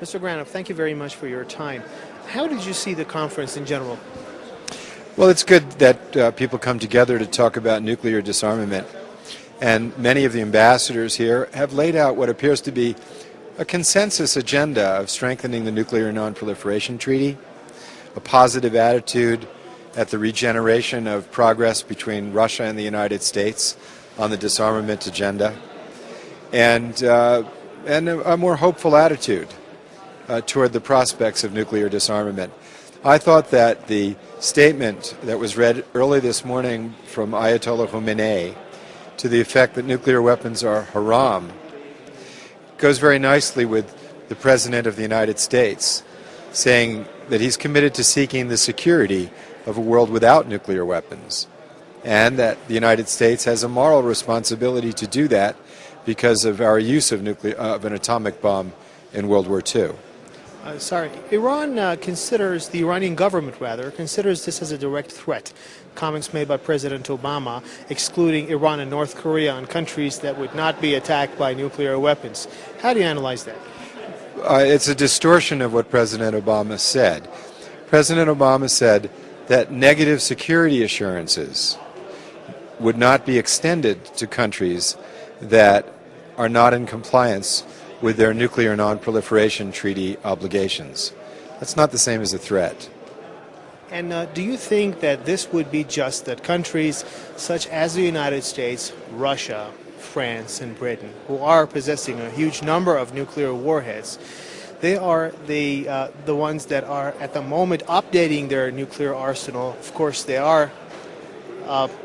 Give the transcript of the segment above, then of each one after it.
Mr. Granoff, thank you very much for your time. How did you see the conference in general? Well, it's good that people come together to talk about nuclear disarmament. And many of the ambassadors here have laid out what appears to be a consensus agenda of strengthening the Nuclear Non-Proliferation Treaty, a positive attitude at the regeneration of progress between Russia and the United States on the disarmament agenda, and a more hopeful attitude toward the prospects of nuclear disarmament. I thought that the statement that was read early this morning from Ayatollah Khomeini to the effect that nuclear weapons are haram goes very nicely with the President of the United States saying that he's committed to seeking the security of a world without nuclear weapons, and that the United States has a moral responsibility to do that because of our use of an atomic bomb in World War II. Iran considers, the Iranian government rather, considers this as a direct threat. Comments made by President Obama excluding Iran and North Korea on countries that would not be attacked by nuclear weapons. How do you analyze that? It's a distortion of what President Obama said. President Obama said that negative security assurances would not be extended to countries that are not in compliance with their nuclear non-proliferation treaty obligations. That's not the same as a threat. And do you think that this would be just that countries such as the United States, Russia, France, and Britain, who are possessing a huge number of nuclear warheads, they are the ones that are at the moment updating their nuclear arsenal? Of course, they are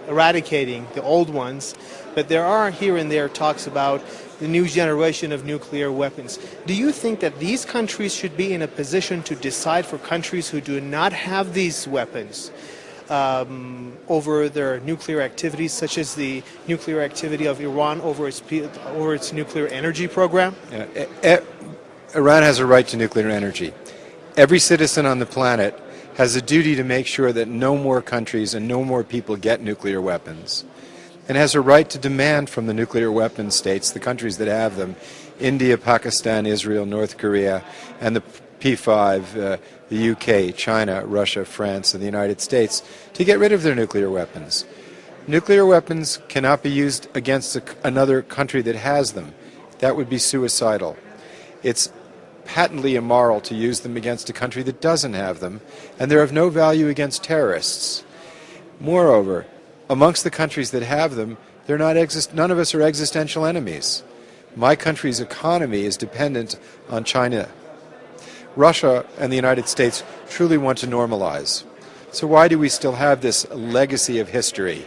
eradicating the old ones, but there are here and there talks about the new generation of nuclear weapons. Do you think that these countries should be in a position to decide for countries who do not have these weapons over their nuclear activities, such as the nuclear activity of Iran over its nuclear energy program? Iran has a right to nuclear energy. Every citizen on the planet has a duty to make sure that no more countries and no more people get nuclear weapons, and has a right to demand from the nuclear weapon states, the countries that have them, India, Pakistan, Israel, North Korea, and the P5, the UK, China, Russia, France, and the United States, to get rid of their nuclear weapons. Nuclear weapons cannot be used against another country that has them. That would be suicidal. It's patently immoral to use them against a country that doesn't have them, and they're of no value against terrorists. Moreover, amongst the countries that have them, none of us are existential enemies. My country's economy is dependent on China. Russia and the United States truly want to normalize. So why do we still have this legacy of history?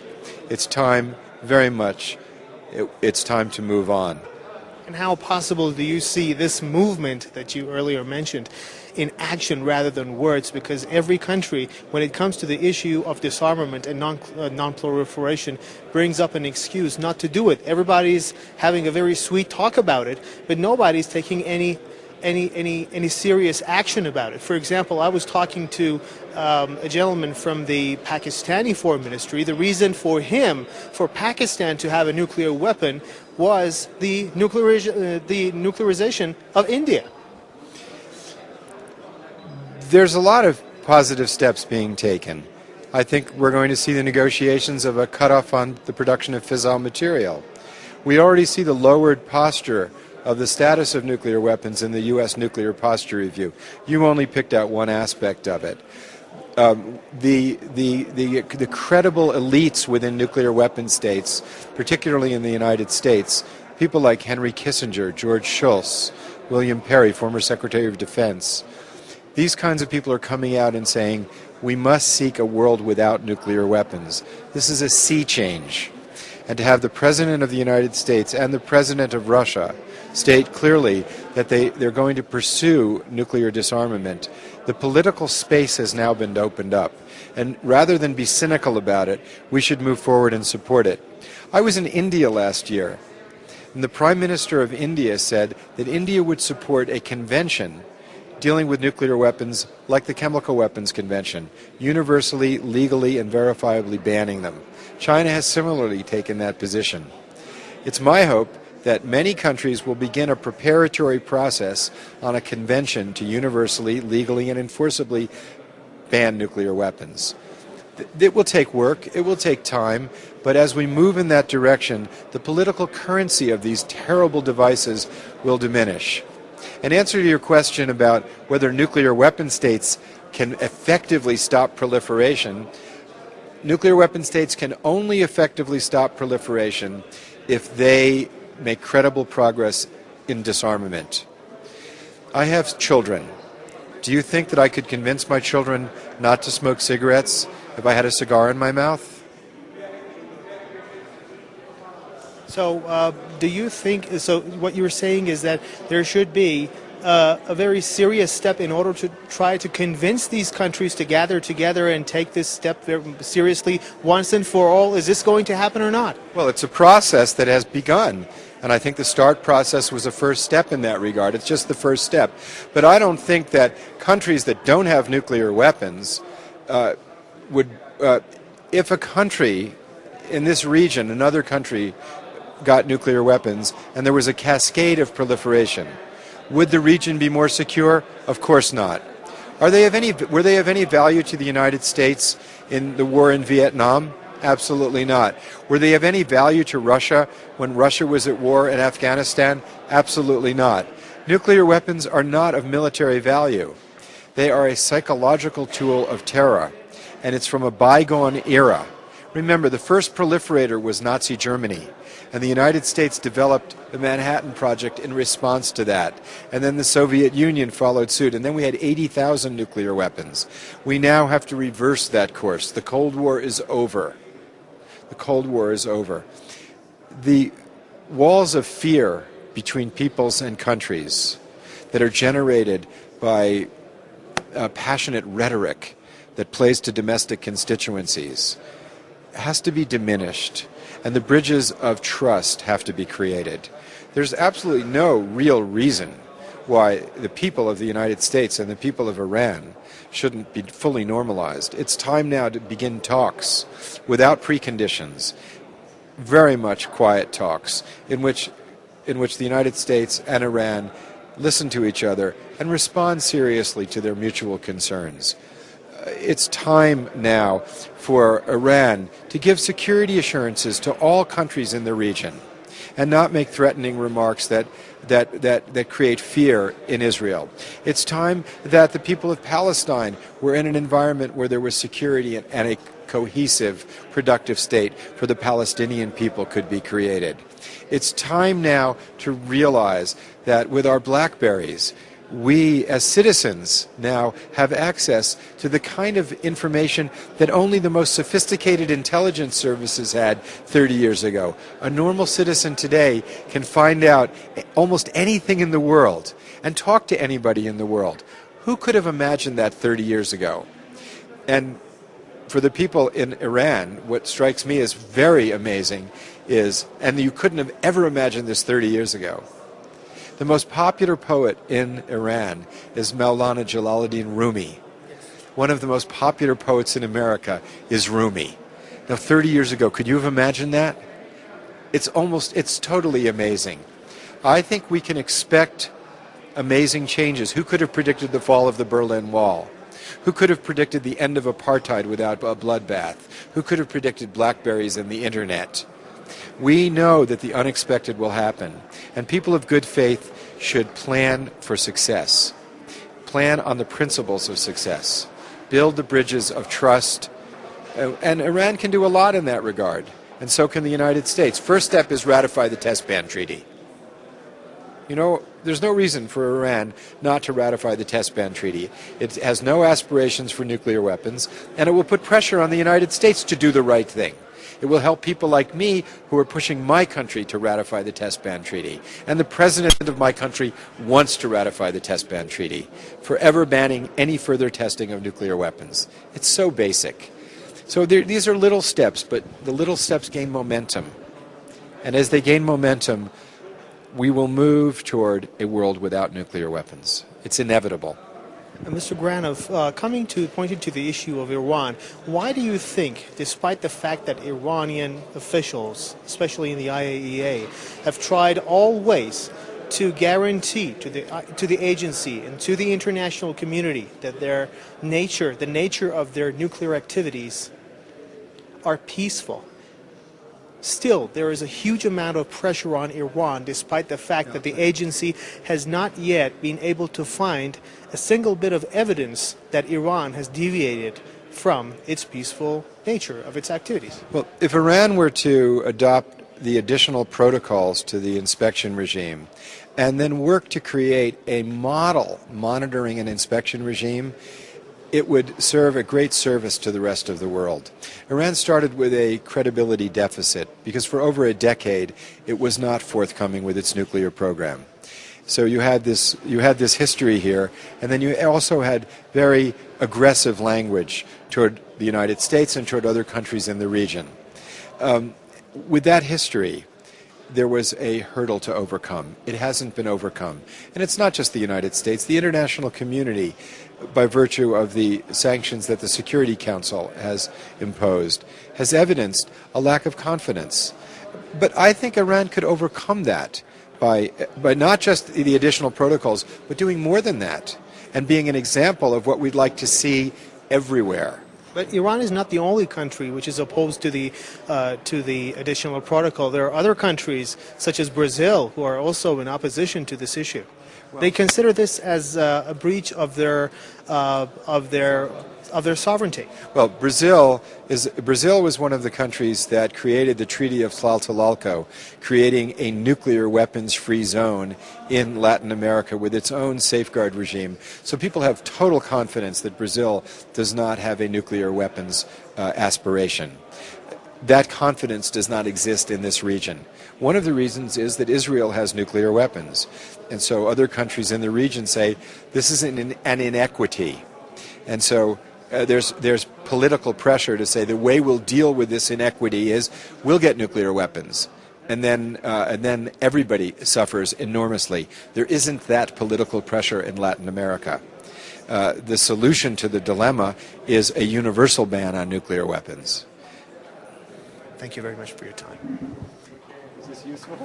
It's time, very much, it's time to move on. And how possible do you see this movement that you earlier mentioned in action rather than words? Because every country, when it comes to the issue of disarmament and non-proliferation, brings up an excuse not to do it. Everybody's having a very sweet talk about it, but nobody's taking any serious action about it. For example, I was talking to a gentleman from the Pakistani Foreign Ministry. The reason for Pakistan to have a nuclear weapon was the nuclearization of India. There's a lot of positive steps being taken. I think we're going to see the negotiations of a cutoff on the production of fissile material. We already see the lowered posture of the status of nuclear weapons in the U.S. Nuclear Posture Review. You only picked out one aspect of it. The credible elites within nuclear weapon states, particularly in the United States, people like Henry Kissinger, George Shultz, William Perry, former Secretary of Defense, these kinds of people are coming out and saying, we must seek a world without nuclear weapons. This is a sea change. And to have the President of the United States and the President of Russia state clearly that they're going to pursue nuclear disarmament, the political space has now been opened up. And rather than be cynical about it, we should move forward and support it. I was in India last year, and the Prime Minister of India said that India would support a convention dealing with nuclear weapons like the Chemical Weapons Convention, universally, legally, and verifiably banning them. China has similarly taken that position. It's my hope that many countries will begin a preparatory process on a convention to universally, legally, and enforceably ban nuclear weapons. It will take work, it will take time, but as we move in that direction, the political currency of these terrible devices will diminish. In answer to your question about whether nuclear weapon states can effectively stop proliferation, nuclear weapon states can only effectively stop proliferation if they make credible progress in disarmament. I have children. Do you think that I could convince my children not to smoke cigarettes if I had a cigar in my mouth? So do you think, so what you were saying is that there should be a very serious step in order to try to convince these countries to gather together and take this step very seriously once and for all? Is this going to happen or not? Well, it's a process that has begun. And I think the START process was a first step in that regard. It's just the first step. But I don't think that countries that don't have nuclear weapons if a country in this region, another country, got nuclear weapons and there was a cascade of proliferation, would the region be more secure? Of course not. Were they of any value to the United States in the war in Vietnam? Absolutely not. Were they of any value to Russia when Russia was at war in Afghanistan? Absolutely not. Nuclear weapons are not of military value. They are a psychological tool of terror, and it's from a bygone era. Remember, the first proliferator was Nazi Germany, and the United States developed the Manhattan Project in response to that. And then the Soviet Union followed suit, and then we had 80,000 nuclear weapons. We now have to reverse that course. The Cold War is over. The Cold War is over. The walls of fear between peoples and countries that are generated by passionate rhetoric that plays to domestic constituencies has to be diminished, and the bridges of trust have to be created. There's absolutely no real reason why the people of the United States and the people of Iran shouldn't be fully normalized. It's time now to begin talks without preconditions, very much quiet talks in which the United States and Iran listen to each other and respond seriously to their mutual concerns. It's time now for Iran to give security assurances to all countries in the region and not make threatening remarks that create fear in Israel. It's time that the people of Palestine were in an environment where there was security and a cohesive, productive state for the Palestinian people could be created. It's time now to realize that with our BlackBerries, we as citizens now have access to the kind of information that only the most sophisticated intelligence services had 30 years ago. A normal citizen today can find out almost anything in the world and talk to anybody in the world. Who could have imagined that 30 years ago? And for the people in Iran, what strikes me as very amazing is, and you couldn't have ever imagined this 30 years ago, the most popular poet in Iran is Maulana Jalaluddin Rumi. One of the most popular poets in America is Rumi. Now, 30 years ago, could you have imagined that? It's totally amazing. I think we can expect amazing changes. Who could have predicted the fall of the Berlin Wall? Who could have predicted the end of apartheid without a bloodbath? Who could have predicted BlackBerries and the internet? We know that the unexpected will happen, and people of good faith should plan for success. Plan on the principles of success. Build the bridges of trust. And Iran can do a lot in that regard, and so can the United States. First step is ratify the Test Ban Treaty. You know, there's no reason for Iran not to ratify the Test Ban Treaty. It has no aspirations for nuclear weapons, and it will put pressure on the United States to do the right thing. It will help people like me who are pushing my country to ratify the Test Ban Treaty. And the president of my country wants to ratify the Test Ban Treaty, forever banning any further testing of nuclear weapons. It's so basic. So these are little steps, but the little steps gain momentum. And as they gain momentum, we will move toward a world without nuclear weapons. It's inevitable. Mr. Granoff, pointing to the issue of Iran, why do you think, despite the fact that Iranian officials, especially in the IAEA, have tried all ways to guarantee to the agency and to the international community that the nature of their nuclear activities are peaceful, still there is a huge amount of pressure on Iran, despite the fact that the agency has not yet been able to find a single bit of evidence that Iran has deviated from its peaceful nature of its activities? Well, if Iran were to adopt the additional protocols to the inspection regime and then work to create a model monitoring and inspection regime, it would serve a great service to the rest of the world. Iran started with a credibility deficit because for over a decade it was not forthcoming with its nuclear program. So you had this history here, and then you also had very aggressive language toward the United States and toward other countries in the region. With that history, there was a hurdle to overcome. It hasn't been overcome. And it's not just the United States. The international community, by virtue of the sanctions that the Security Council has imposed, has evidenced a lack of confidence. But I think Iran could overcome that by not just the additional protocols, but doing more than that and being an example of what we'd like to see everywhere. But Iran is not the only country which is opposed to the additional protocol. There are other countries, such as Brazil, who are also in opposition to this issue. They consider this as a breach of their sovereignty. Well, Brazil was one of the countries that created the Treaty of Tlatelolco, creating a nuclear weapons-free zone in Latin America with its own safeguard regime. So people have total confidence that Brazil does not have a nuclear weapons aspiration. That confidence does not exist in this region. One of the reasons is that Israel has nuclear weapons. And so other countries in the region say this is an inequity. And so there's political pressure to say the way we'll deal with this inequity is we'll get nuclear weapons. And then everybody suffers enormously. There isn't that political pressure in Latin America. The solution to the dilemma is a universal ban on nuclear weapons. Thank you very much for your time. Is this useful?